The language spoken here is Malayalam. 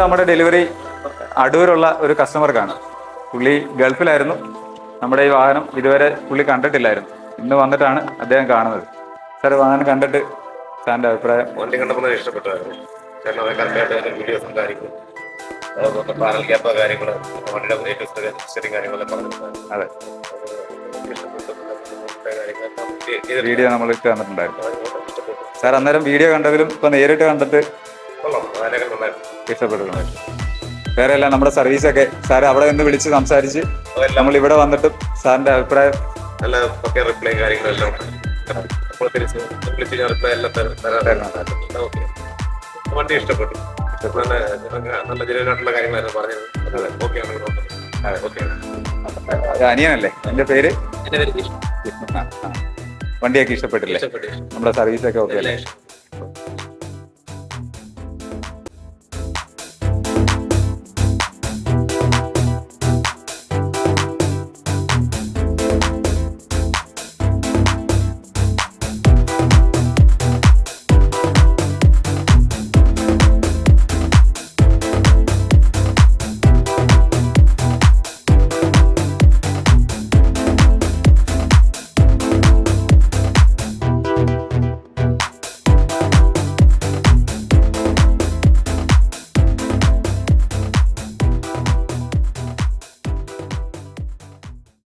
നമ്മുടെ ഡെലിവറി അടൂരുള്ള ഒരു കസ്റ്റമർക്കാണ്. പുള്ളി ഗൾഫിലായിരുന്നു. നമ്മുടെ ഈ വാഹനം ഇതുവരെ പുള്ളി കണ്ടിട്ടില്ലായിരുന്നു. ഇന്ന് വന്നിട്ടാണ് അദ്ദേഹം കാണുന്നത്. സാർ, വാഹനം കണ്ടിട്ട് സാറിൻ്റെ അഭിപ്രായം? വണ്ടി കണ്ടപ്പോൾ ഇഷ്ടപ്പെട്ടായിരുന്നു. കാരണം കറക്റ്റായിട്ട് വീഡിയോസും കാര്യങ്ങളും പാനൽ ഗ്യാപ്പോ കാര്യങ്ങൾ വണ്ടിയുടെ സ്റ്റെറിങ് കാര്യങ്ങളെല്ലാം പറഞ്ഞിട്ടുണ്ടായിരുന്നു. അതെ, വീഡിയോ നമ്മൾ ഇട്ട് തന്നിട്ടുണ്ടായിരുന്നു. സാർ അന്നേരം വീഡിയോ കണ്ടതിലും ഇപ്പൊ നേരിട്ട് കണ്ടിട്ട് ഇഷ്ടപ്പെട്ടിട്ടുണ്ടായിരുന്നു. വേറെ എല്ലാം നമ്മുടെ സർവീസൊക്കെ സാർ അവിടെ നിന്ന് വിളിച്ച് സംസാരിച്ച് നമ്മൾ ഇവിടെ വന്നിട്ട് സാറിന്റെ അഭിപ്രായം നല്ല റിപ്ലൈ കാര്യങ്ങളെല്ലാം വണ്ടി ഇഷ്ടപ്പെട്ടു. നല്ല ജനുവനായിട്ടുള്ള കാര്യങ്ങളായിരുന്നു പറഞ്ഞത്. അനിയനല്ലേ എന്റെ പേര്? വണ്ടിയൊക്കെ ഇഷ്ടപ്പെട്ടില്ലേ? നമ്മുടെ സർവീസൊക്കെ ഓക്കെ അല്ലേ?